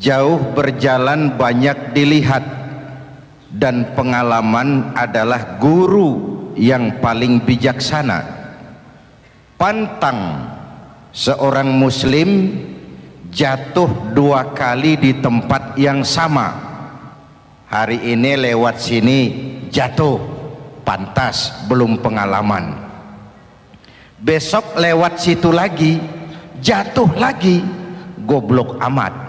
Jauh berjalan banyak dilihat, dan pengalaman adalah guru yang paling bijaksana. Pantang seorang muslim jatuh 2 kali di tempat yang sama. Hari ini lewat sini jatuh, pantas belum pengalaman. Besok lewat situ lagi jatuh lagi, goblok amat.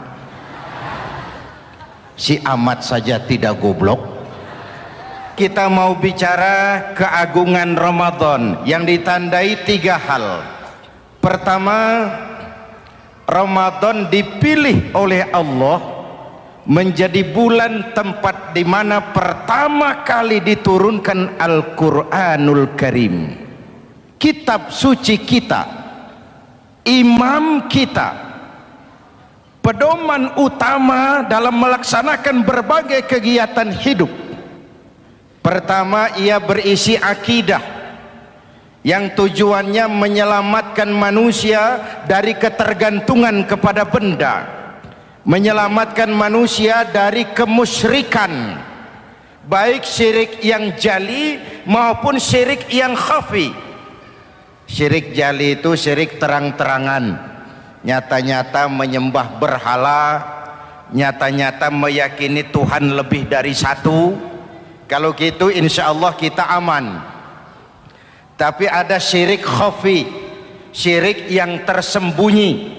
Si amat saja tidak goblok. Kita mau bicara keagungan Ramadan yang ditandai 3 hal. Pertama, Ramadan dipilih oleh Allah menjadi bulan tempat di mana pertama kali diturunkan Al-Quranul Karim, kitab suci kita, imam kita, pedoman utama dalam melaksanakan berbagai kegiatan hidup. Pertama, ia berisi akidah yang tujuannya menyelamatkan manusia dari ketergantungan kepada benda, menyelamatkan manusia dari kemusyrikan, baik syirik yang jali maupun syirik yang khafi. Syirik jali itu syirik terang-terangan, nyata-nyata menyembah berhala, nyata-nyata meyakini Tuhan lebih dari satu. Kalau gitu insya Allah kita aman. Tapi ada syirik khafi, syirik yang tersembunyi,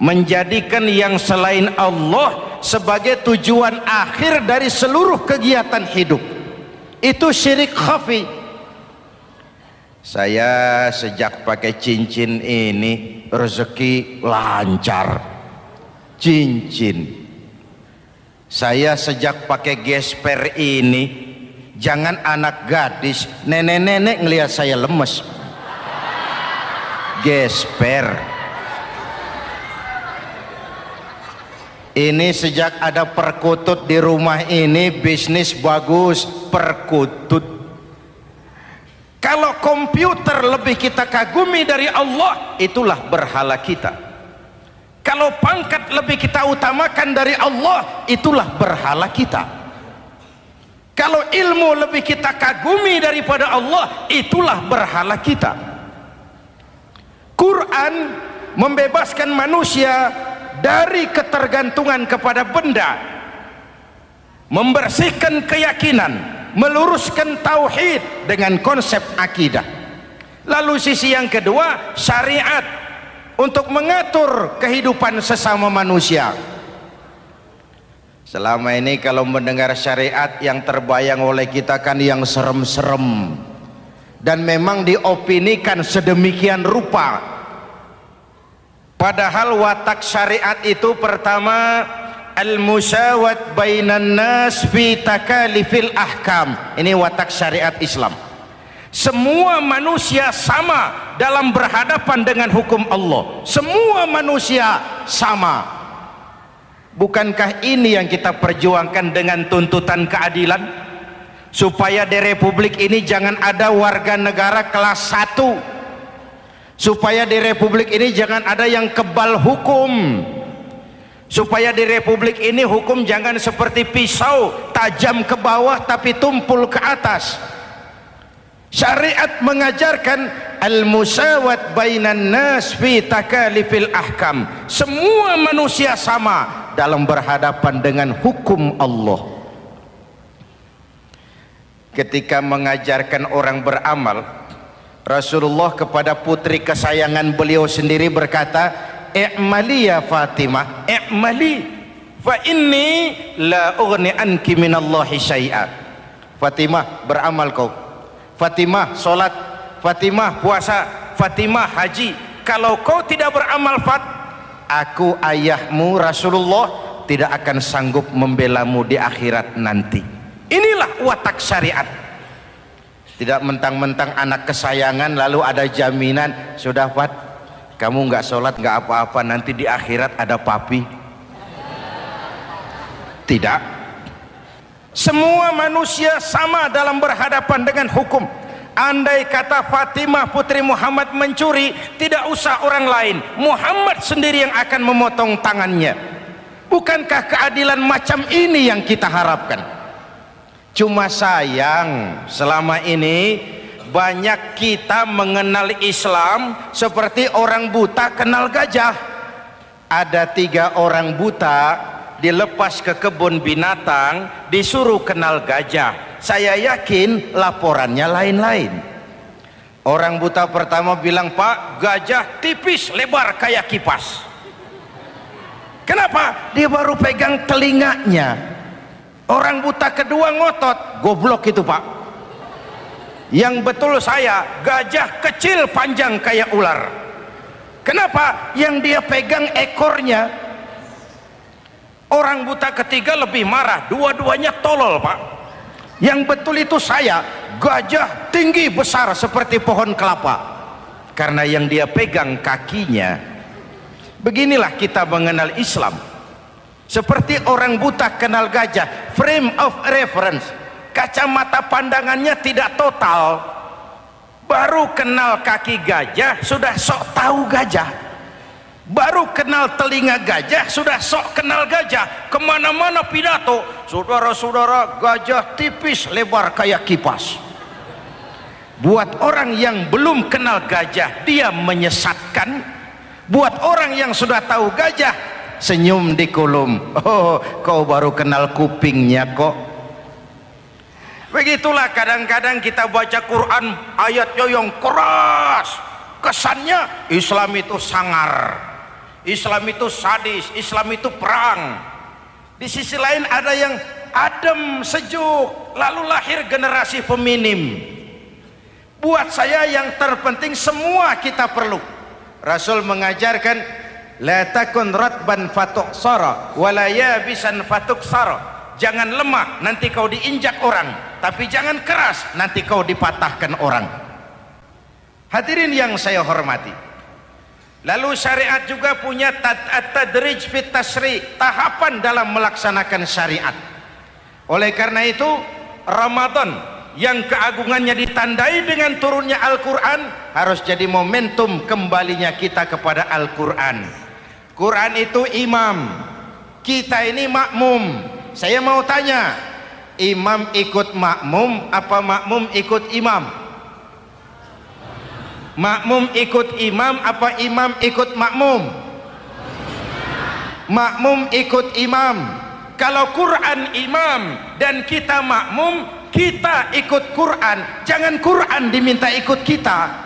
menjadikan yang selain Allah sebagai tujuan akhir dari seluruh kegiatan hidup. Itu syirik khafi. Saya sejak pakai cincin ini rezeki lancar. Cincin. Saya sejak pakai gesper ini, jangan anak gadis, nenek-nenek ngelihat saya lemes. Gesper. Ini sejak ada perkutut di rumah ini, bisnis bagus. Perkutut. Kalau komputer lebih kita kagumi dari Allah, itulah berhala kita. Kalau pangkat lebih kita utamakan dari Allah, itulah berhala kita. Kalau ilmu lebih kita kagumi daripada Allah, itulah berhala kita. Quran membebaskan manusia dari ketergantungan kepada benda, membersihkan keyakinan, meluruskan tauhid dengan konsep akidah. Lalu sisi yang kedua, syariat untuk mengatur kehidupan sesama manusia. Selama ini kalau mendengar syariat, yang terbayang oleh kita kan yang serem-serem, dan memang diopinikan sedemikian rupa. Padahal watak syariat itu pertama, al-musawat bainan nas fi takalifil ahkam. Ini watak syariat Islam. Semua manusia sama dalam berhadapan dengan hukum Allah. Semua manusia sama. Bukankah ini yang kita perjuangkan dengan tuntutan keadilan? Supaya di Republik ini jangan ada warga negara kelas 1. Supaya di Republik ini jangan ada yang kebal hukum. Supaya di Republik ini hukum jangan seperti pisau, tajam ke bawah tapi tumpul ke atas. Syariat mengajarkan al-musawat bainan nas fi takalifil ahkam. Semua manusia sama dalam berhadapan dengan hukum Allah. Ketika mengajarkan orang beramal, Rasulullah kepada putri kesayangan beliau sendiri berkata, "I'mali ya Fatimah, i'mali fa inni la ughni anki minallahi syai'a." Fatimah, beramal kau. Fatimah sholat, Fatimah puasa, Fatimah haji. Kalau kau tidak beramal, aku ayahmu Rasulullah tidak akan sanggup membelamu di akhirat nanti. Inilah watak syariat. Tidak mentang-mentang anak kesayangan lalu ada jaminan, sudah Fat, kamu nggak sholat nggak apa-apa, nanti di akhirat ada papi. Tidak. Semua manusia sama dalam berhadapan dengan hukum. Andai kata Fatimah putri Muhammad mencuri, tidak usah orang lain, Muhammad sendiri yang akan memotong tangannya. Bukankah keadilan macam ini yang kita harapkan? Cuma sayang selama ini banyak kita mengenal Islam seperti orang buta kenal gajah. Ada 3 orang buta dilepas ke kebun binatang, disuruh kenal gajah. Saya yakin laporannya lain-lain. Orang buta pertama bilang, "Pak, gajah tipis lebar kayak kipas." Kenapa? Dia baru pegang telinganya. Orang buta kedua ngotot, "Goblok itu, Pak. Yang betul saya, gajah kecil panjang kayak ular." Kenapa? Yang dia pegang ekornya. Orang buta ketiga lebih marah, dua-duanya tolol, Pak. Yang betul itu saya, gajah tinggi besar seperti pohon kelapa. Karena yang dia pegang kakinya. Beginilah kita mengenal Islam. Seperti orang buta kenal gajah, frame of reference, kacamata pandangannya tidak total. Baru kenal kaki gajah sudah sok tahu gajah. Baru kenal telinga gajah sudah sok kenal gajah. Kemana-mana pidato, "Saudara-saudara, gajah tipis lebar kayak kipas." Buat orang yang belum kenal gajah, dia menyesatkan. Buat orang yang sudah tahu gajah, senyum di kulum. "Oh, kau baru kenal kupingnya kok." Begitulah kadang-kadang kita baca Quran, ayatnya yang keras, kesannya Islam itu sangar, Islam itu sadis, Islam itu perang. Di sisi lain ada yang adem, sejuk, lalu lahir generasi feminim. Buat saya yang terpenting semua kita perlu. Rasul mengajarkan, "La takun ratban fatuksara wala yabisan fatuksara." Jangan lemah, nanti kau diinjak orang, tapi jangan keras, nanti kau dipatahkan orang. Hadirin yang saya hormati, lalu syariat juga punya at-tadrij fit tasri', tahapan dalam melaksanakan syariat. Oleh karena itu Ramadan yang keagungannya ditandai dengan turunnya Al-Quran harus jadi momentum kembalinya kita kepada Al-Quran. Quran itu imam, kita ini makmum. Saya mau tanya, imam ikut makmum apa makmum ikut imam? Makmum ikut imam apa imam ikut makmum? Makmum ikut imam. Kalau Quran imam dan kita makmum, kita ikut Quran, jangan Quran diminta ikut kita.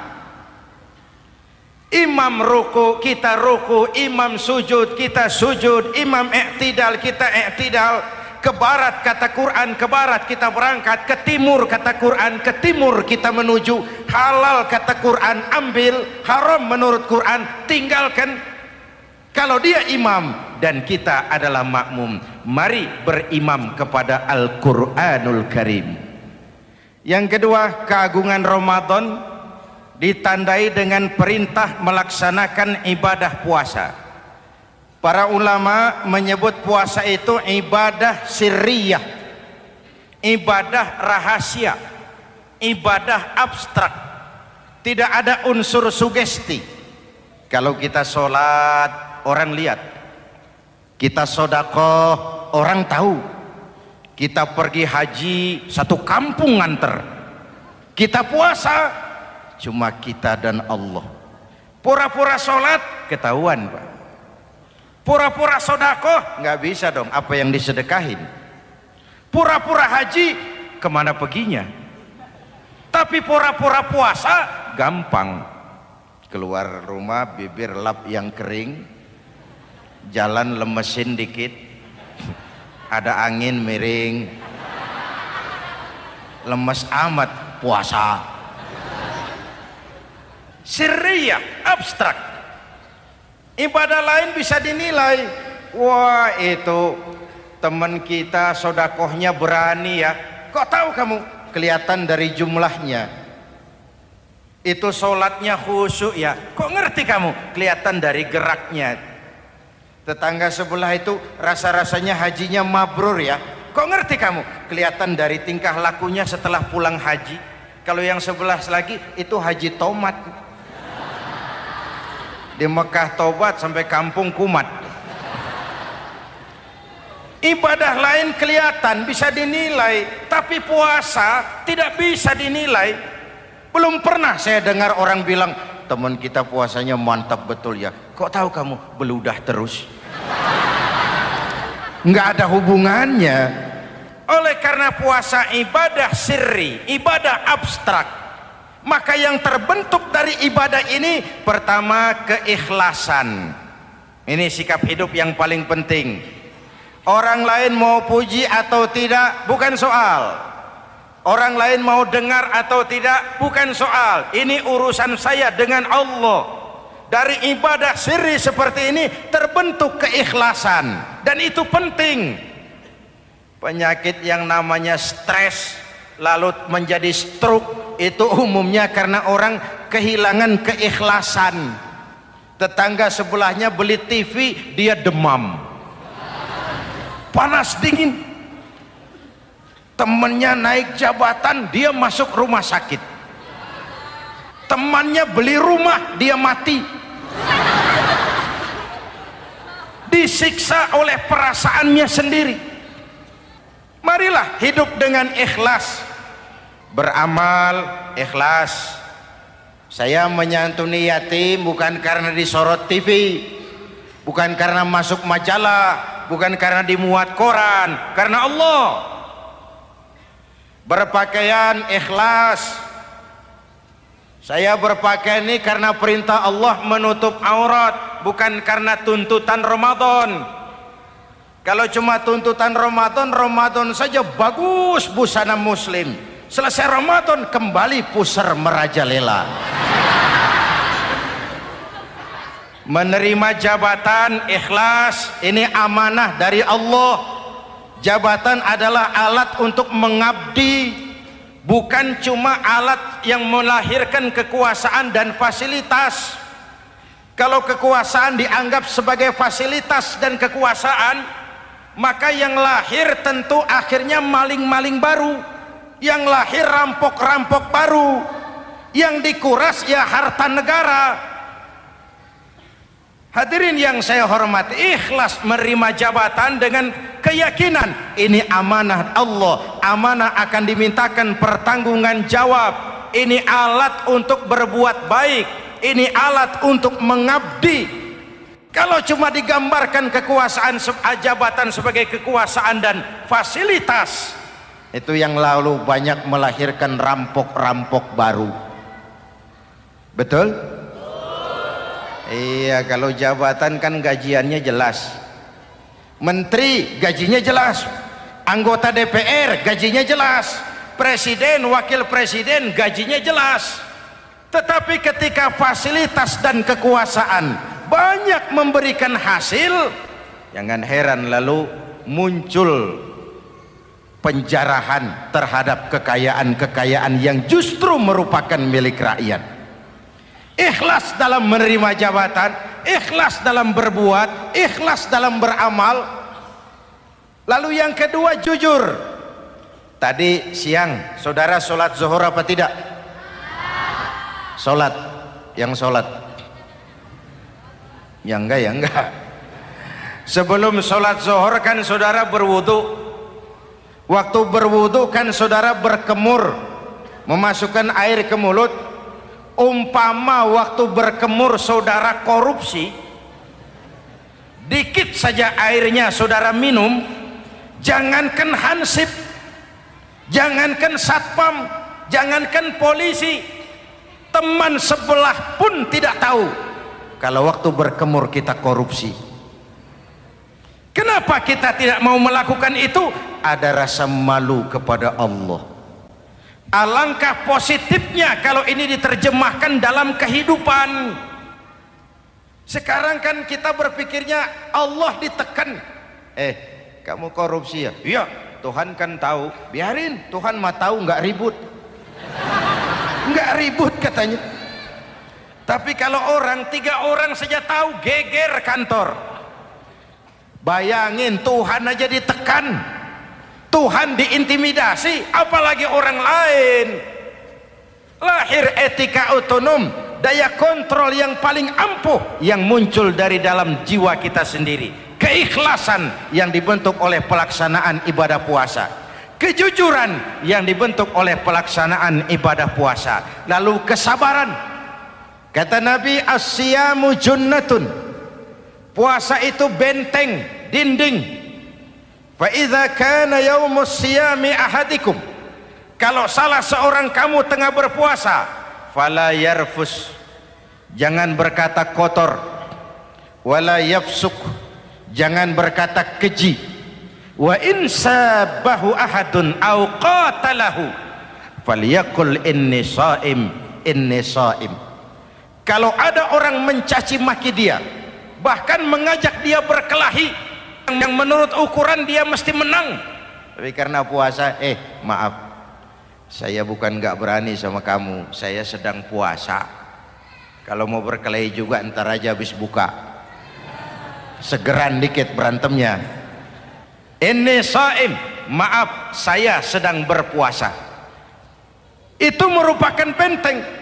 Imam ruku, kita ruku, imam sujud, kita sujud, imam i'tidal, kita i'tidal. Ke barat kata Quran, ke barat kita berangkat, ke timur kata Quran, ke timur kita menuju. Halal kata Quran, ambil, haram menurut Quran, tinggalkan. Kalau dia imam dan kita adalah makmum, mari berimam kepada Al-Quranul Karim. Yang kedua, keagungan Ramadan ditandai dengan perintah melaksanakan ibadah puasa. Para ulama menyebut puasa itu ibadah sirriyah, ibadah rahasia, ibadah abstrak, tidak ada unsur sugesti. Kalau kita sholat, orang lihat. Kita sedekah, orang tahu. Kita pergi haji, satu kampung nganter. Kita puasa, cuma kita dan Allah. Pura-pura sholat, ketahuan, Pak. Pura-pura sedekah, nggak bisa dong, apa yang disedekahin. Pura-pura haji, kemana perginya? Tapi pura-pura puasa, gampang. Keluar rumah, bibir lap yang kering, jalan lemesin dikit, ada angin miring, lemes amat, puasa. Sirriyah, abstrak. Ibadah lain bisa dinilai, wah itu teman kita sodakohnya berani ya. Kok tahu kamu? Kelihatan dari jumlahnya. Itu sholatnya khusyuk ya. Kok ngerti kamu? Kelihatan dari geraknya. Tetangga sebelah itu rasa-rasanya hajinya mabrur ya. Kok ngerti kamu? Kelihatan dari tingkah lakunya setelah pulang haji. Kalau yang sebelah lagi itu haji tomat. Di Mekah tobat sampai kampung kumat. Ibadah lain kelihatan bisa dinilai, tapi puasa tidak bisa dinilai. Belum pernah saya dengar orang bilang, teman kita puasanya mantap betul ya. Kok tahu kamu? Beludah terus. Nggak ada hubungannya. Oleh karena puasa ibadah sirri, ibadah abstrak, maka yang terbentuk dari ibadah ini pertama keikhlasan. Ini sikap hidup yang paling penting. Orang lain mau puji atau tidak bukan soal, orang lain mau dengar atau tidak bukan soal. Ini urusan saya dengan Allah. Dari ibadah sirri seperti ini terbentuk keikhlasan, dan itu penting. Penyakit yang namanya stres lalu menjadi stroke itu umumnya karena orang kehilangan keikhlasan. Tetangga sebelahnya beli TV, dia demam, panas dingin. Temannya naik jabatan, dia masuk rumah sakit. Temannya beli rumah, dia mati. Disiksa oleh perasaannya sendiri. Marilah hidup dengan ikhlas. Beramal ikhlas. Saya menyantuni yatim bukan karena disorot TV, bukan karena masuk majalah, bukan karena dimuat koran, karena Allah. Berpakaian ikhlas. Saya berpakaian ini karena perintah Allah menutup aurat, bukan karena tuntutan Ramadan. Kalau cuma tuntutan Ramadan, Ramadan saja bagus busana muslim. Selesai Ramadan kembali pusar merajalela. Menerima jabatan ikhlas, ini amanah dari Allah. Jabatan adalah alat untuk mengabdi, bukan cuma alat yang melahirkan kekuasaan dan fasilitas. Kalau kekuasaan dianggap sebagai fasilitas dan kekuasaan, maka yang lahir tentu akhirnya maling-maling baru, yang lahir rampok-rampok baru, yang dikuras ya harta negara. Hadirin yang saya hormati, ikhlas menerima jabatan dengan keyakinan ini amanah Allah, amanah akan dimintakan pertanggungan jawab. Ini alat untuk berbuat baik, ini alat untuk mengabdi. Kalau cuma digambarkan kekuasaan jabatan sebagai kekuasaan dan fasilitas, itu yang lalu banyak melahirkan rampok-rampok baru. Betul? Iya, kalau jabatan kan gajiannya jelas. Menteri gajinya jelas, anggota DPR gajinya jelas, presiden, wakil presiden gajinya jelas. Tetapi ketika fasilitas dan kekuasaan banyak memberikan hasil, jangan heran lalu muncul penjarahan terhadap kekayaan-kekayaan yang justru merupakan milik rakyat. Ikhlas dalam menerima jabatan, ikhlas dalam berbuat, ikhlas dalam beramal. Lalu yang kedua, jujur. Tadi siang saudara sholat zuhur apa tidak? Sholat. Yang sholat? Ya enggak, ya enggak. Sebelum sholat zuhur kan saudara berwudu. Waktu berwudu kan saudara berkemur, memasukkan air ke mulut. Umpama waktu berkemur saudara korupsi, dikit saja airnya saudara minum, jangankan hansip, jangankan satpam, jangankan polisi, teman sebelah pun tidak tahu kalau waktu berkemur kita korupsi. Kenapa kita tidak mau melakukan itu? Ada rasa malu kepada Allah. Alangkah positifnya kalau ini diterjemahkan dalam kehidupan. Sekarang kan kita berpikirnya Allah ditekan. Kamu korupsi ya? Iya, Tuhan kan tahu. Biarin, Tuhan mah tahu, nggak ribut. Nggak ribut katanya. Tapi kalau orang, 3 orang saja tahu, geger kantor. Bayangin, Tuhan aja ditekan, Tuhan diintimidasi, apalagi orang lain. Lahir etika otonom, daya kontrol yang paling ampuh yang muncul dari dalam jiwa kita sendiri. keikhlasan yang dibentuk oleh pelaksanaan ibadah puasa, kejujuran yang dibentuk oleh pelaksanaan ibadah puasa, lalu kesabaran. Kata Nabi, as-siyamu junnatun, puasa itu benteng, dinding. Fa idza kana yaumus siyami ahadikum, kalau salah seorang kamu tengah berpuasa, fala yarfus, jangan berkata kotor, wala yafsuk, jangan berkata keji, wa in sabahu ahadun au qatalahu falyaqul inni shaim, inni shaim. Kalau ada orang mencaci maki dia, bahkan mengajak dia berkelahi yang menurut ukuran dia mesti menang, tapi karena puasa, maaf, saya bukan gak berani sama kamu, saya sedang puasa. Kalau mau berkelahi juga ntar aja habis buka, segeran dikit berantemnya. Inni shaim, maaf saya sedang berpuasa. Itu merupakan benteng.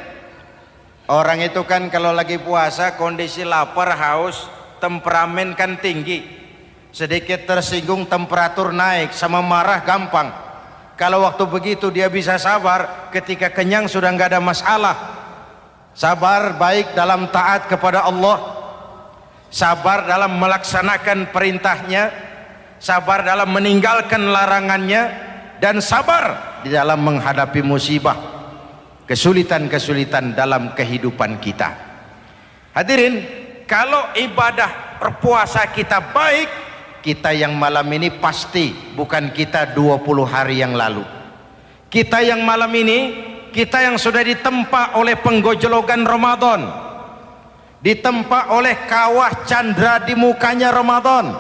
Orang itu kan kalau lagi puasa kondisi lapar, haus, temperamen kan tinggi, sedikit tersinggung temperatur naik, sama marah gampang. Kalau waktu begitu dia bisa sabar, ketika kenyang sudah nggak ada masalah. Sabar baik dalam taat kepada Allah, sabar dalam melaksanakan perintahnya, sabar dalam meninggalkan larangannya, dan sabar di dalam menghadapi musibah, kesulitan-kesulitan dalam kehidupan kita. Hadirin, kalau ibadah berpuasa kita baik, kita yang malam ini pasti bukan kita 20 hari yang lalu. Kita yang malam ini, kita yang sudah ditempa oleh penggojologan Ramadan, ditempa oleh kawah candra di mukanya Ramadan,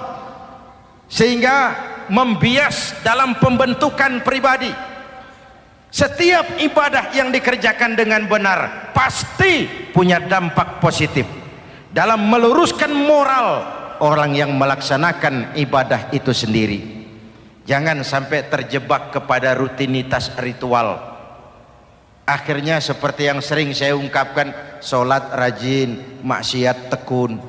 sehingga membias dalam pembentukan pribadi. Setiap ibadah yang dikerjakan dengan benar pasti punya dampak positif dalam meluruskan moral orang yang melaksanakan ibadah itu sendiri. Jangan sampai terjebak kepada rutinitas ritual. Akhirnya seperti yang sering saya ungkapkan, sholat rajin, maksiat tekun,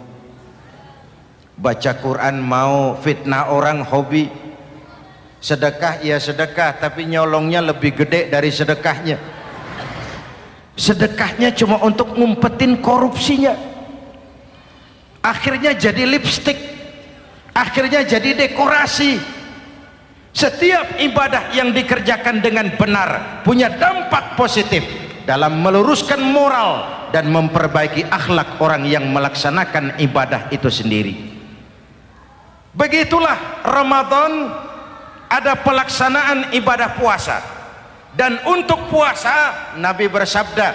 baca Quran mau, fitnah orang hobi, sedekah ya sedekah tapi nyolongnya lebih gede dari sedekahnya. Sedekahnya cuma untuk ngumpetin korupsinya. Akhirnya jadi lipstik, akhirnya jadi dekorasi. Setiap ibadah yang dikerjakan dengan benar punya dampak positif dalam meluruskan moral dan memperbaiki akhlak orang yang melaksanakan ibadah itu sendiri. Begitulah Ramadan, ada pelaksanaan ibadah puasa. Dan untuk puasa Nabi bersabda,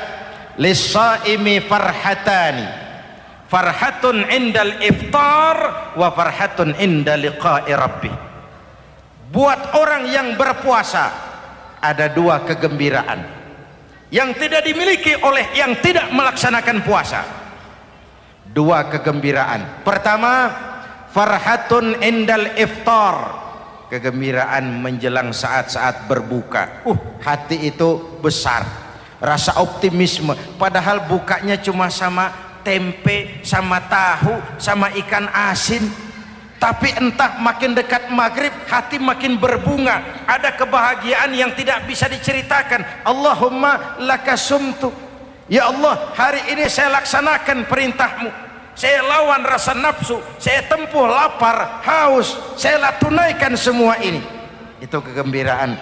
lis-shaimi farhatani, farhatun indal iftar wa farhatun inda liqa'i rabbih. Buat orang yang berpuasa ada dua kegembiraan yang tidak dimiliki oleh yang tidak melaksanakan puasa. Dua kegembiraan. Pertama, farhatun indal iftar, kegembiraan menjelang saat-saat berbuka. Hati itu besar, rasa optimisme, padahal bukanya cuma sama tempe, sama tahu, sama ikan asin, tapi entah makin dekat maghrib hati makin berbunga, ada kebahagiaan yang tidak bisa diceritakan. Allahumma lakasumtu, ya Allah hari ini saya laksanakan perintahmu, saya lawan rasa nafsu, saya tempuh lapar, haus, saya tunaikan semua ini. Itu kegembiraan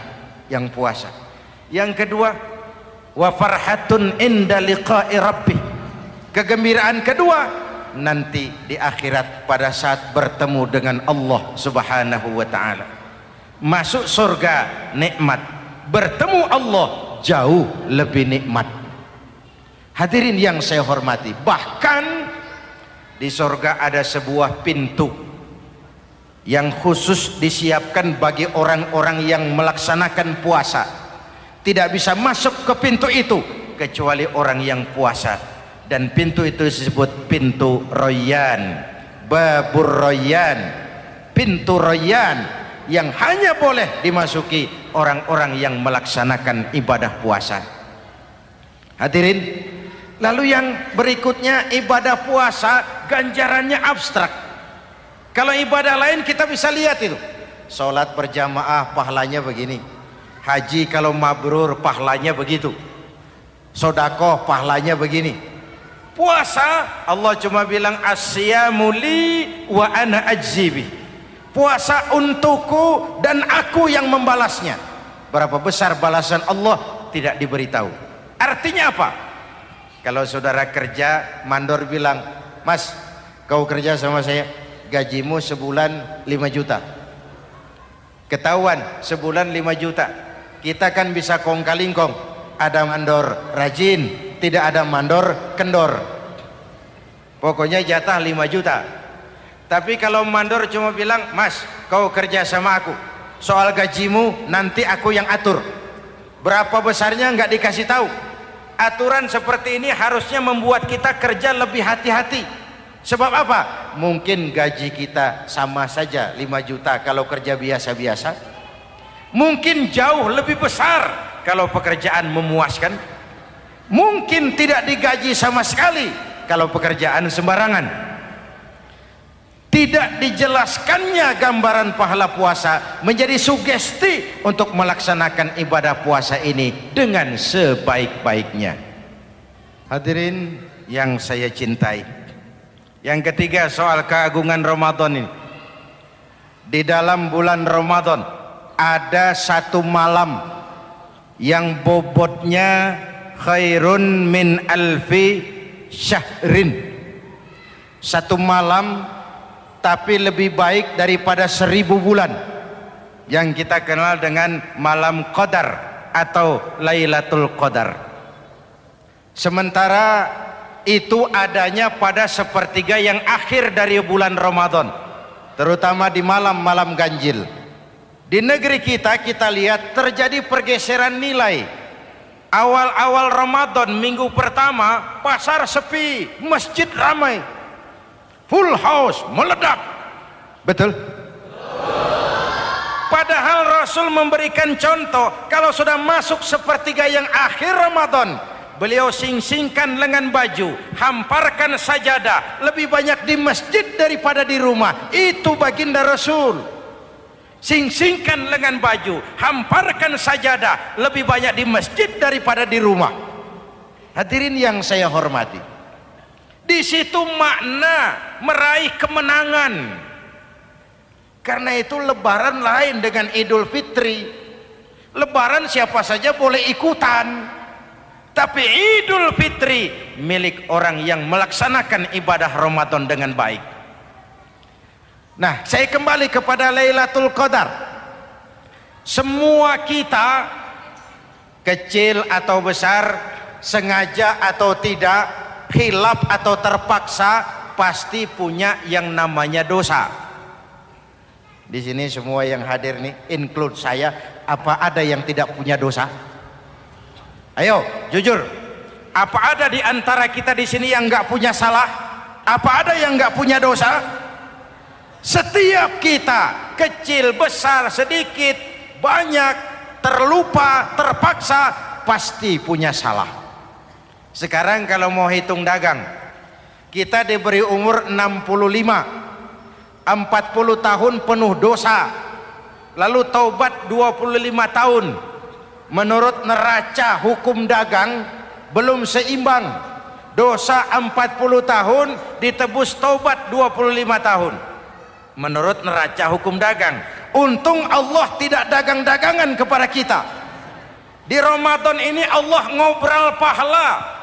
yang puasa. Yang kedua, wa farhatun inda liqa'i rabbih, kegembiraan kedua nanti di akhirat pada saat bertemu dengan Allah Subhanahu wa ta'ala. Masuk surga nikmat, bertemu Allah jauh lebih nikmat. Hadirin yang saya hormati, bahkan di surga ada sebuah pintu yang khusus disiapkan bagi orang-orang yang melaksanakan puasa. Tidak bisa masuk ke pintu itu kecuali orang yang puasa. Dan pintu itu disebut pintu Rayyan, Babur Rayyan, pintu Rayyan, yang hanya boleh dimasuki orang-orang yang melaksanakan ibadah puasa. Hadirin, lalu yang berikutnya, ibadah puasa ganjarannya abstrak. Kalau ibadah lain kita bisa lihat itu, sholat berjamaah pahalanya begini, haji kalau mabrur pahalanya begitu, sodakoh pahalanya begini. Puasa Allah cuma bilang asyamu li wa ana ajzibi, puasa untukku dan aku yang membalasnya. Berapa besar balasan Allah tidak diberitahu. Artinya apa? Kalau saudara kerja, mandor bilang, mas kau kerja sama saya, gajimu sebulan 5 juta, ketahuan sebulan 5 juta, kita kan bisa kong kalingkong, ada mandor rajin, tidak ada mandor kendor, pokoknya jatah 5 juta. Tapi kalau mandor cuma bilang, mas kau kerja sama aku, soal gajimu nanti aku yang atur, berapa besarnya nggak dikasih tahu. Aturan seperti ini harusnya membuat kita kerja lebih hati-hati. Sebab apa? Mungkin gaji kita sama saja 5 juta kalau kerja biasa-biasa, mungkin jauh lebih besar kalau pekerjaan memuaskan, mungkin tidak digaji sama sekali kalau pekerjaan sembarangan. Tidak dijelaskannya gambaran pahala puasa menjadi sugesti untuk melaksanakan ibadah puasa ini dengan sebaik-baiknya. Hadirin yang saya cintai, yang ketiga soal keagungan Ramadan ini. Di dalam bulan Ramadan ada satu malam yang bobotnya khairun min alfi syahrin. Satu malam tapi lebih baik daripada 1000 bulan, yang kita kenal dengan malam Qadar atau Lailatul Qadar. Sementara itu adanya pada sepertiga yang akhir dari bulan Ramadan, terutama di malam-malam ganjil. Di negeri kita lihat terjadi pergeseran nilai. Awal-awal Ramadan, minggu pertama pasar sepi, masjid ramai, full house, meledak. Betul? Padahal Rasul memberikan contoh, kalau sudah masuk sepertiga yang akhir Ramadan, beliau sing-singkan lengan baju, hamparkan sajadah, lebih banyak di masjid daripada di rumah. Itu baginda Rasul. Sing-singkan lengan baju, hamparkan sajadah, lebih banyak di masjid daripada di rumah. Hadirin yang saya hormati, di situ makna meraih kemenangan. Karena itu lebaran lain dengan Idul Fitri. Lebaran siapa saja boleh ikutan, tapi Idul Fitri milik orang yang melaksanakan ibadah Ramadan dengan baik. Nah, saya kembali kepada Lailatul Qadar. Semua kita, kecil atau besar, sengaja atau tidak, khilaf atau terpaksa, pasti punya yang namanya dosa. Di sini semua yang hadir nih, include saya, apa ada yang tidak punya dosa? Ayo, jujur. Apa ada di antara kita di sini yang nggak punya salah? Apa ada yang nggak punya dosa? Setiap kita, kecil, besar, sedikit, banyak, terlupa, terpaksa, pasti punya salah. Sekarang kalau mau hitung dagang, kita diberi umur 65, 40 tahun penuh dosa, lalu taubat 25 tahun. Menurut neraca hukum dagang belum seimbang. Dosa 40 tahun ditebus taubat 25 tahun. Menurut neraca hukum dagang. Untung Allah tidak dagang-dagangan kepada kita. Di Ramadan ini Allah ngobrol pahala.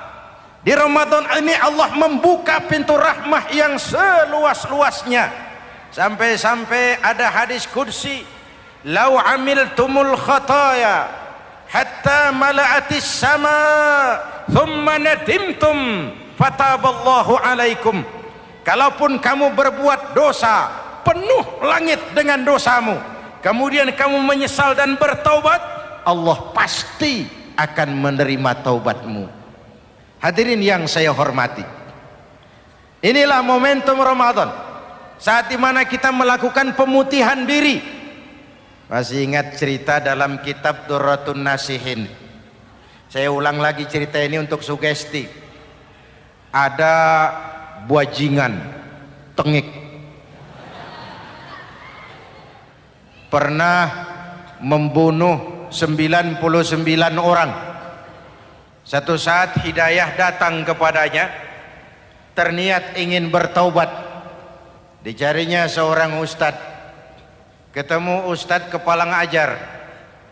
Di Ramadan ini Allah membuka pintu rahmah yang seluas-luasnya. Sampai-sampai ada hadis qudsi, "Lau amiltumul khataya hatta mala'atis sama, thumma nadimtum, fataballahu alaikum." Kalaupun kamu berbuat dosa, penuh langit dengan dosamu, kemudian kamu menyesal dan bertaubat, Allah pasti akan menerima taubatmu. Hadirin yang saya hormati, inilah momentum Ramadan, saat dimana kita melakukan pemutihan diri. Masih ingat cerita dalam kitab Durratun Nasihin? Saya ulang lagi cerita ini untuk sugesti. Ada buajingan tengik pernah membunuh 99 orang. Satu saat hidayah datang kepadanya, terniat ingin bertaubat. Dicarinya seorang ustadz, ketemu ustadz kepala ngajar.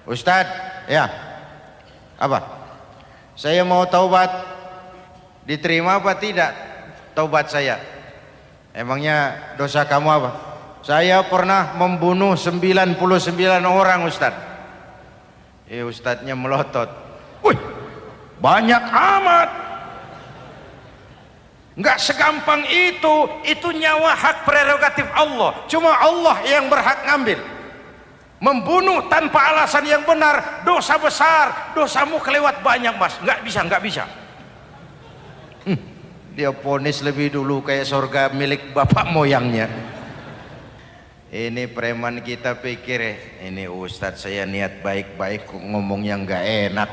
Ustadz, ya, apa? Saya mau taubat, diterima apa tidak taubat saya? Emangnya dosa kamu apa? Saya pernah membunuh 99 orang, ustadz. Ustadznya melotot. Wih, banyak amat. Enggak segampang itu nyawa hak prerogatif Allah. Cuma Allah yang berhak ngambil. Membunuh tanpa alasan yang benar dosa besar. Dosamu kelewat banyak, Mas. Enggak bisa. Dia vonis lebih dulu kayak surga milik bapak moyangnya. Ini preman kita pikir ini ustadz saya niat baik-baik ngomong yang enggak enak.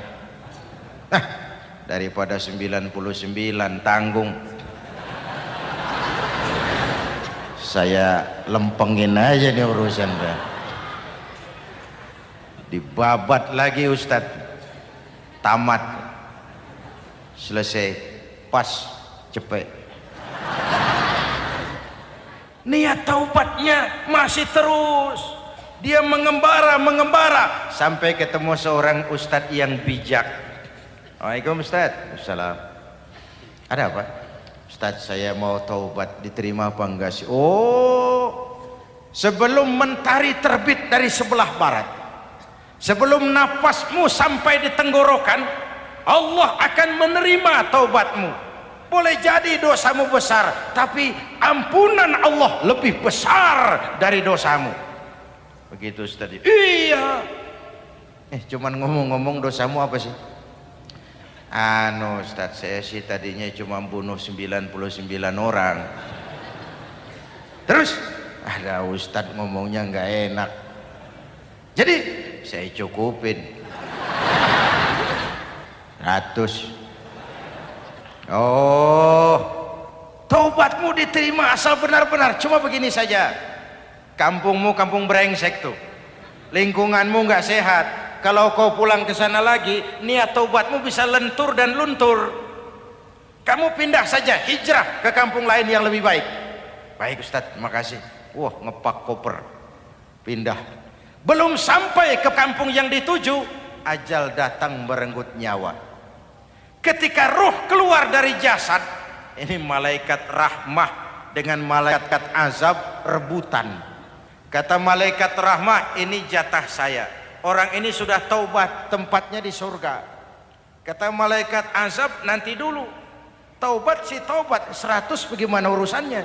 Daripada 99 tanggung, saya lempengin aja nih urusan dah. Dibabat lagi ustadz, tamat, selesai, pas, cepet. Niat taubatnya masih terus, dia mengembara sampai ketemu seorang ustadz yang bijak. Waalaikumsalam ustadz. Assalam. Ada apa? Ustadz, saya mau taubat, diterima apa enggak sih? Oh, sebelum mentari terbit dari sebelah barat, sebelum nafasmu sampai di tenggorokan, Allah akan menerima taubatmu. Boleh jadi dosamu besar, tapi ampunan Allah lebih besar dari dosamu. Begitu Ustaz. Iya. Cuman ngomong-ngomong dosamu apa sih? Ustaz, saya sih tadinya cuma bunuh 99 orang. Terus ada Ustaz ngomongnya nggak enak, jadi saya cukupin 100. Oh, taubatmu diterima asal benar-benar. Cuma begini saja, kampungmu kampung brengsek tuh, lingkunganmu nggak sehat. Kalau kau pulang ke sana lagi, niat taubatmu bisa lentur dan luntur. Kamu pindah saja, hijrah ke kampung lain yang lebih baik. Baik Ustadz, terima kasih. Wah, ngepak koper, pindah. Belum sampai ke kampung yang dituju, ajal datang merenggut nyawa. Ketika ruh keluar dari jasad, ini malaikat rahmah dengan malaikat azab rebutan. Kata malaikat rahmah, ini jatah saya. Orang ini sudah taubat, tempatnya di surga. Kata malaikat azab, nanti dulu. Taubat sih taubat, 100 bagaimana urusannya?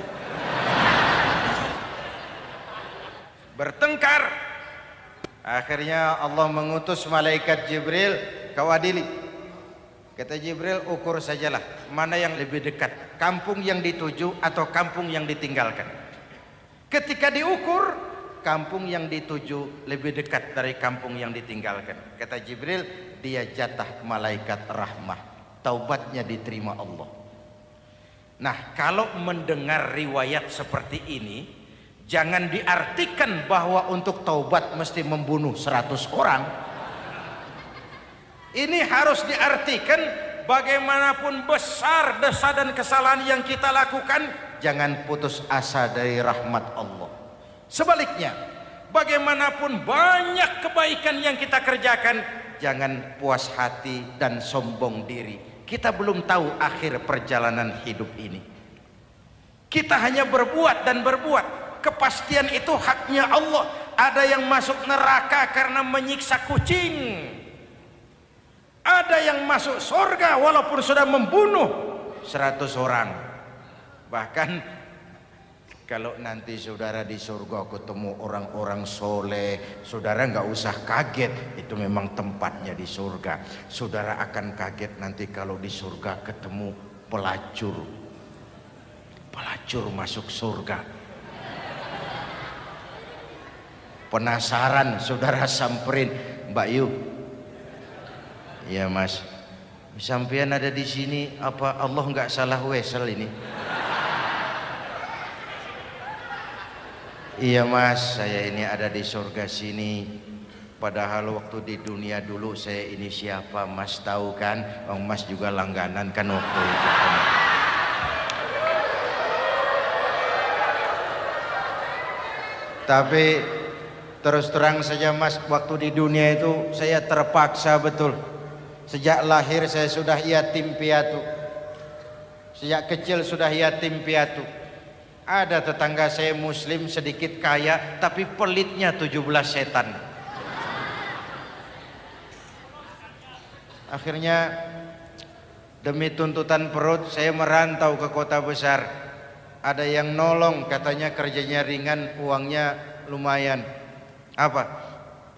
Bertengkar. Akhirnya Allah mengutus malaikat Jibril, kau adili. Kata Jibril, ukur sajalah mana yang lebih dekat, kampung yang dituju atau kampung yang ditinggalkan. Ketika diukur, kampung yang dituju lebih dekat dari kampung yang ditinggalkan. Kata Jibril, dia jatah malaikat rahmah, taubatnya diterima Allah. Nah, kalau mendengar riwayat seperti ini, jangan diartikan bahwa untuk taubat mesti membunuh 100 orang. Ini harus diartikan bagaimanapun besar dosa dan kesalahan yang kita lakukan, jangan putus asa dari rahmat Allah. Sebaliknya, bagaimanapun banyak kebaikan yang kita kerjakan, jangan puas hati dan sombong diri. Kita belum tahu akhir perjalanan hidup ini. Kita hanya berbuat dan berbuat. Kepastian itu haknya Allah. Ada yang masuk neraka karena menyiksa kucing. Ada yang masuk surga walaupun sudah membunuh 100 orang. Bahkan kalau nanti saudara di surga ketemu orang-orang soleh, saudara nggak usah kaget, itu memang tempatnya di surga. Saudara akan kaget nanti kalau di surga ketemu pelacur. Pelacur masuk surga. Penasaran, saudara samperin, Mbak Yu. Iya Mas, sampean ada di sini, apa Allah nggak salah wesel ini? Iya mas, saya ini ada di surga sini. Padahal waktu di dunia dulu saya ini siapa mas tahu kan? Mas juga langganan kan waktu itu kan. Tapi terus terang saja mas, waktu di dunia itu saya terpaksa betul. Sejak lahir saya sudah yatim piatu. Sejak kecil sudah yatim piatu. Ada tetangga saya muslim sedikit kaya, tapi pelitnya 17 setan. Akhirnya demi tuntutan perut saya merantau ke kota besar. Ada yang nolong, katanya kerjanya ringan, uangnya lumayan. Apa?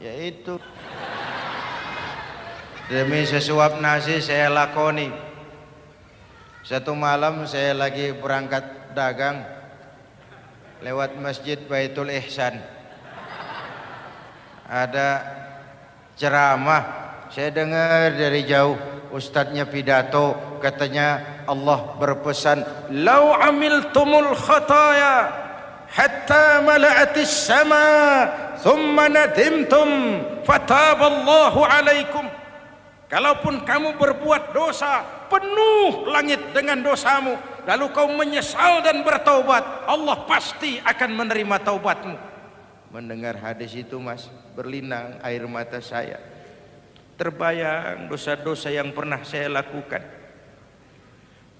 Yaitu demi sesuap nasi saya lakoni. Satu malam saya lagi berangkat dagang, lewat Masjid Baitul Ihsan. Ada ceramah, saya dengar dari jauh, ustadznya pidato, katanya Allah berpesan, "Lau amiltumul khataya hatta mala'atis sama, thumma nadimtum, fataballahu alaikum." Kalaupun kamu berbuat dosa, penuh langit dengan dosamu, lalu kau menyesal dan bertaubat, Allah pasti akan menerima taubatmu. Mendengar hadis itu mas, berlinang air mata saya. Terbayang dosa-dosa yang pernah saya lakukan.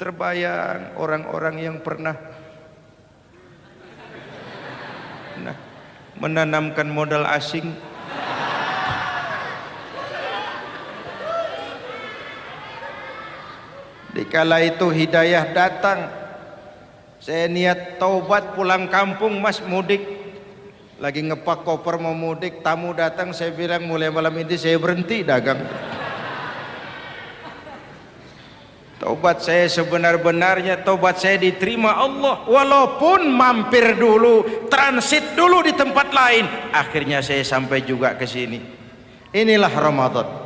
Terbayang orang-orang yang pernah menanamkan modal asing. Dikala itu hidayah datang, saya niat taubat pulang kampung mas, mudik. Lagi ngepak koper mau mudik, tamu datang, saya bilang mulai malam ini saya berhenti dagang. Taubat saya sebenar-benarnya, taubat saya diterima Allah, walaupun mampir dulu, transit dulu di tempat lain, akhirnya saya sampai juga ke sini. Inilah Ramadan.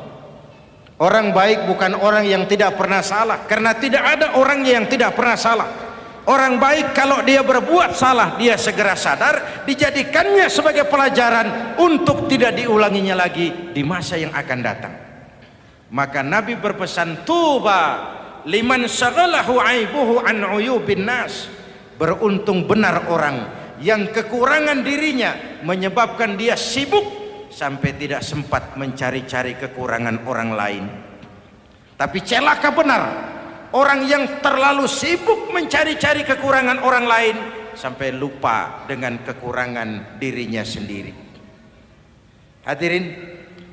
Orang baik bukan orang yang tidak pernah salah, karena tidak ada orang yang tidak pernah salah. Orang baik kalau dia berbuat salah, dia segera sadar, dijadikannya sebagai pelajaran untuk tidak diulanginya lagi di masa yang akan datang. Maka Nabi berpesan, tuba liman syaghalahu aibuhu an uyubin nas. Beruntung benar orang yang kekurangan dirinya menyebabkan dia sibuk sampai tidak sempat mencari-cari kekurangan orang lain. Tapi celaka benar orang yang terlalu sibuk mencari-cari kekurangan orang lain sampai lupa dengan kekurangan dirinya sendiri. Hadirin,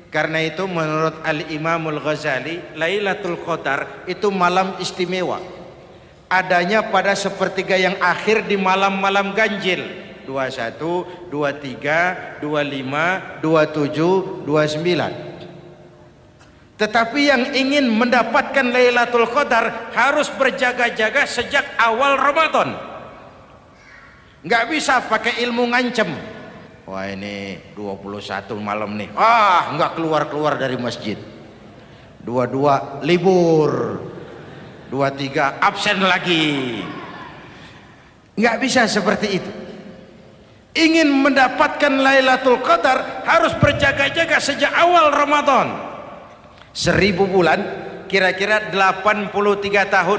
karena itu menurut Al-Imamul Ghazali, Lailatul Qadar itu malam istimewa. Adanya pada sepertiga yang akhir di malam-malam ganjil, 21, 23, 25, 27, 29. Tetapi yang ingin mendapatkan Lailatul Qadar harus berjaga-jaga sejak awal Ramadan. Nggak bisa pakai ilmu ngancem. Wah ini 21 malam nih, nggak keluar-keluar dari masjid. 22 libur, 23 absen lagi. Nggak bisa seperti itu. Ingin mendapatkan Lailatul Qadar harus berjaga-jaga sejak awal Ramadan. 1000 bulan kira-kira 83 tahun.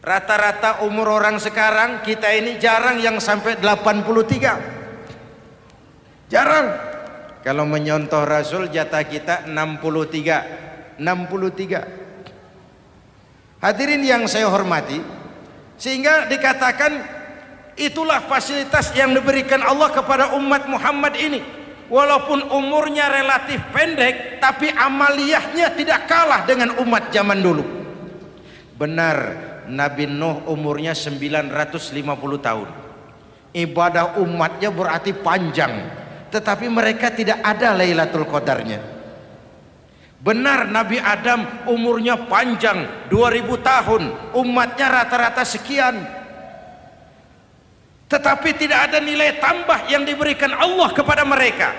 Rata-rata umur orang sekarang kita ini jarang yang sampai 83. Jarang. Kalau menyontoh Rasul jatah kita 63. Hadirin yang saya hormati, sehingga dikatakan itulah fasilitas yang diberikan Allah kepada umat Muhammad ini. Walaupun umurnya relatif pendek, tapi amaliyahnya tidak kalah dengan umat zaman dulu. Benar, Nabi Nuh umurnya 950 tahun. Ibadah umatnya berarti panjang, tetapi mereka tidak ada Lailatul Qadarnya. Benar, Nabi Adam umurnya panjang, 2000 tahun, umatnya rata-rata sekian. Tetapi tidak ada nilai tambah yang diberikan Allah kepada mereka.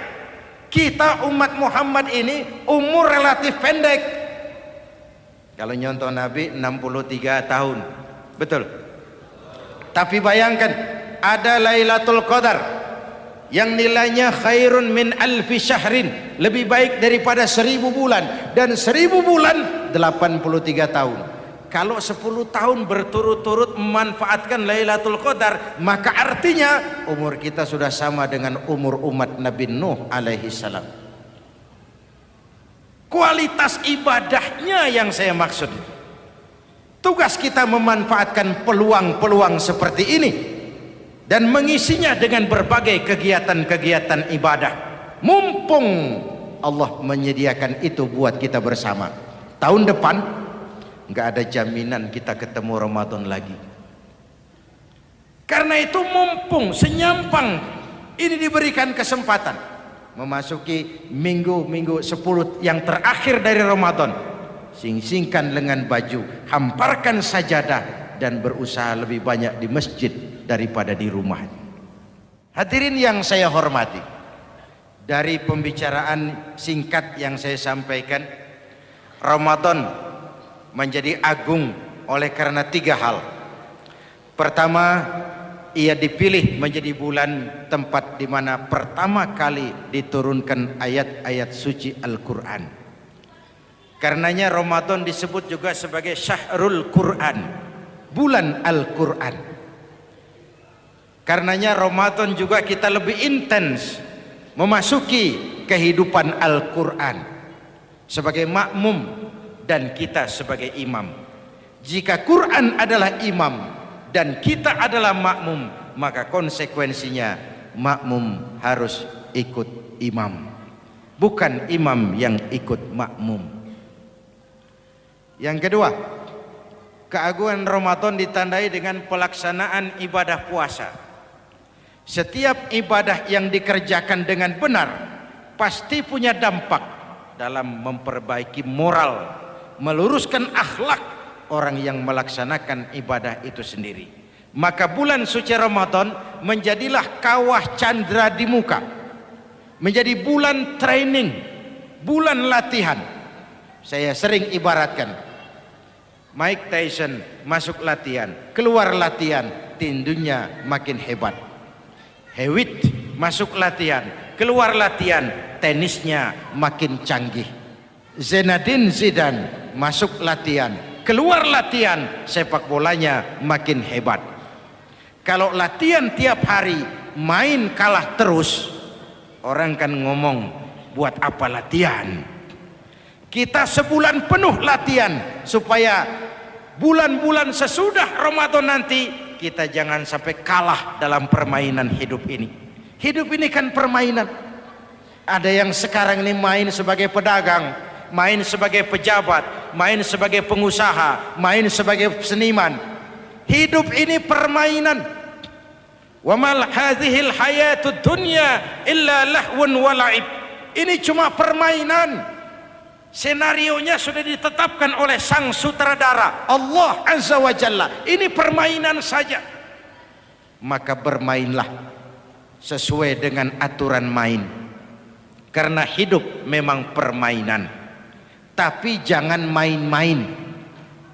Kita umat Muhammad ini umur relatif pendek. Kalau nyontoh Nabi 63 tahun, betul. Tapi bayangkan ada Lailatul Qadar yang nilainya khairun min alfi syahrin, lebih baik daripada 1000 bulan, dan 1000 bulan 83 tahun. Kalau 10 tahun berturut-turut memanfaatkan Lailatul Qadar, maka artinya umur kita sudah sama dengan umur umat Nabi Nuh alaihi salam. Kualitas ibadahnya yang saya maksud. Tugas kita memanfaatkan peluang-peluang seperti ini dan mengisinya dengan berbagai kegiatan-kegiatan ibadah. Mumpung Allah menyediakan itu buat kita bersama. Tahun depan nggak ada jaminan kita ketemu Ramadan lagi. Karena itu mumpung senyampang ini diberikan kesempatan memasuki minggu-minggu 10 yang terakhir dari Ramadan, sing-singkan lengan baju, hamparkan sajadah, dan berusaha lebih banyak di masjid daripada di rumah. Hadirin yang saya hormati, dari pembicaraan singkat yang saya sampaikan, Ramadan menjadi agung oleh karena 3 hal. Pertama, ia dipilih menjadi bulan tempat di mana pertama kali diturunkan ayat-ayat suci Al-Quran. Karenanya Ramadan disebut juga sebagai Syahrul Quran, bulan Al-Quran. Karenanya Ramadan juga kita lebih intens memasuki kehidupan Al-Quran sebagai makmum dan kita sebagai imam. Jika Quran adalah imam dan kita adalah makmum, maka konsekuensinya makmum harus ikut imam, bukan imam yang ikut makmum. Yang kedua, keagungan Ramadan ditandai dengan pelaksanaan ibadah puasa. Setiap ibadah yang dikerjakan dengan benar pasti punya dampak dalam memperbaiki moral, meluruskan akhlak orang yang melaksanakan ibadah itu sendiri. Maka bulan suci Ramadan menjadilah kawah candra di muka, menjadi bulan training, bulan latihan. Saya sering ibaratkan, Mike Tyson masuk latihan, keluar latihan, tindunya makin hebat. Hewitt masuk latihan, keluar latihan, tenisnya makin canggih. Zinedine Zidane masuk latihan, keluar latihan, sepak bolanya makin hebat. Kalau latihan tiap hari, main kalah terus, orang kan ngomong, buat apa latihan? Kita sebulan penuh latihan supaya bulan-bulan sesudah Ramadan nanti kita jangan sampai kalah dalam permainan hidup ini. Hidup ini kan permainan. Ada yang sekarang ini main sebagai pedagang, main sebagai pejabat, main sebagai pengusaha, main sebagai seniman. Hidup ini permainan. Wa mal hadhil hayatud dunya illa lahwun wa la'ib. Ini cuma permainan. Senarionya sudah ditetapkan oleh sang sutradara Allah Azza wa Jalla. Ini permainan saja. Maka bermainlah sesuai dengan aturan main. Karena hidup memang permainan. Tapi jangan main-main.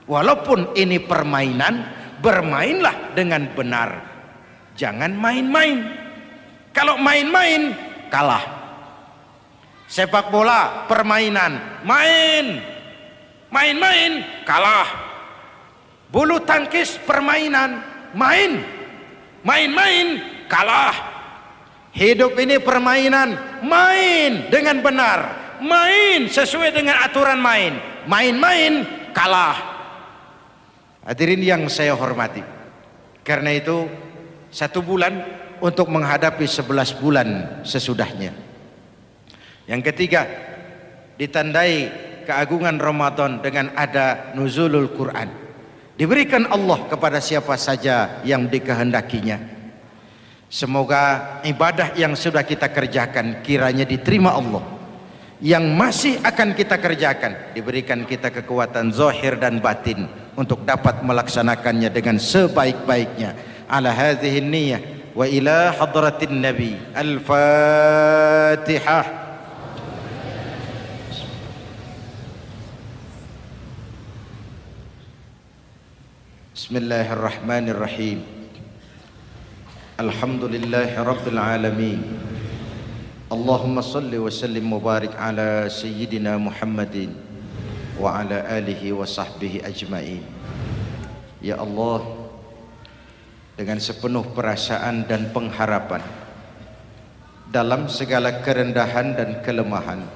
Walaupun ini permainan, bermainlah dengan benar. Jangan main-main. Kalau main-main, kalah. Sepak bola permainan, main-main kalah. Bulu tangkis permainan, main-main kalah. Hidup ini permainan, main dengan benar, main sesuai dengan aturan main, main-main kalah. Hadirin yang saya hormati, karena itu 1 bulan untuk menghadapi 11 bulan sesudahnya. Yang ketiga, ditandai keagungan Ramadan dengan ada nuzulul Quran. Diberikan Allah kepada siapa saja yang dikehendakinya. Semoga ibadah yang sudah kita kerjakan kiranya diterima Allah. Yang masih akan kita kerjakan diberikan kita kekuatan zahir dan batin untuk dapat melaksanakannya dengan sebaik-baiknya. Ala hadhihi niyyah wa ila hadratin nabi. Al-Fatihah. Bismillahirrahmanirrahim. Alhamdulillahi Rabbil Alamin. Allahumma salli wa sallim mubarak ala Sayyidina Muhammadin wa ala alihi wa sahbihi ajma'in. Ya Allah, dengan sepenuh perasaan dan pengharapan, dalam segala kerendahan dan kelemahan,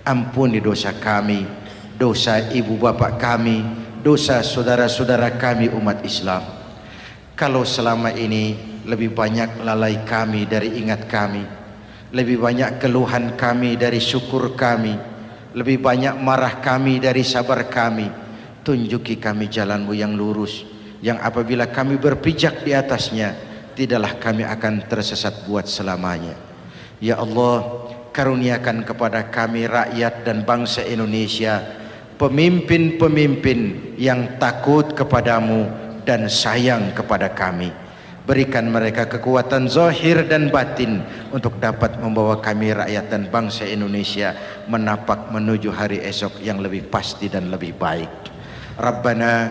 ampuni dosa kami, dosa ibu bapa kami, dosa saudara-saudara kami umat Islam. Kalau selama ini lebih banyak lalai kami dari ingat kami, lebih banyak keluhan kami dari syukur kami, lebih banyak marah kami dari sabar kami, tunjuki kami jalan-Mu yang lurus, yang apabila kami berpijak di atasnya, tidaklah kami akan tersesat buat selamanya. Ya Allah, karuniakan kepada kami rakyat dan bangsa Indonesia pemimpin-pemimpin yang takut kepadamu dan sayang kepada kami. Berikan mereka kekuatan zahir dan batin untuk dapat membawa kami rakyat dan bangsa Indonesia menapak menuju hari esok yang lebih pasti dan lebih baik. Rabbana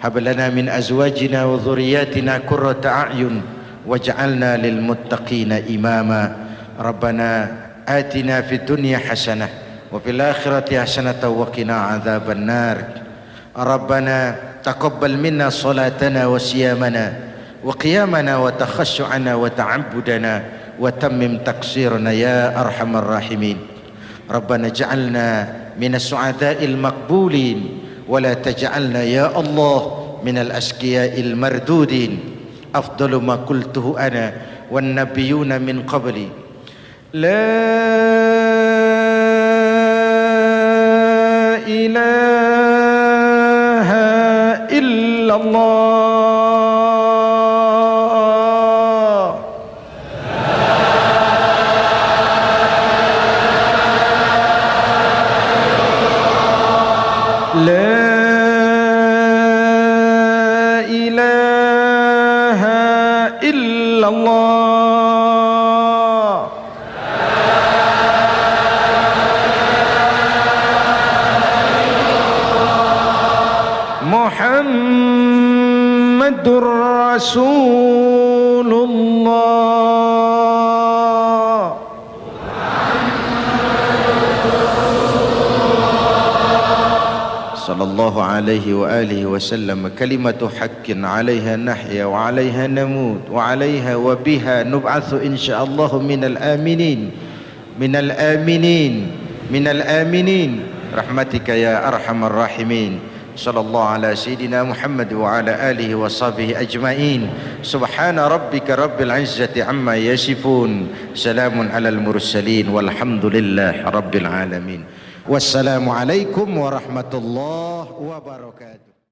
hab lana min azwajina wa dhurriyyatina qurrata a'yun waj'alna lil muttaqina imama. Rabbana atina fid dunya hasanah wa fil akhirati hasanah wa qina adzaban nar. Rabbana taqabbal minna salatana wa siyamana wa qiyamana wa takhashu'ana wa ta'abbudana wa tammim taqsirana ya arhamar rahimin. Rabbana ja'alna minas su'ada'il maqbulin wa la taj'alna ya Allah minal asqiya'il mardudin. Afdalu ma qultuhu ana wan nabiyyuna min qabli la ilaha illallah. La ilaha illallah. Muhammadur Rasulullah. Sallallahu alaihi wa alihi wa sallam. Kalimatu haqqin 'alaiha nahya wa 'alaiha namut wa 'alaiha wa biha nub'atsu insyaallah minal aminin minal aminin minal aminin rahmatika ya arhamar rahimin. Sallallahu ala sayyidina Muhammad wa ala alihi wa sahbihi ajma'in. Subhana rabbika rabbil izzati amma yasifun. Salamun alal mursalin walhamdulillahi rabbil alamin. Wassalamualaikum warahmatullahi wabarakatuh.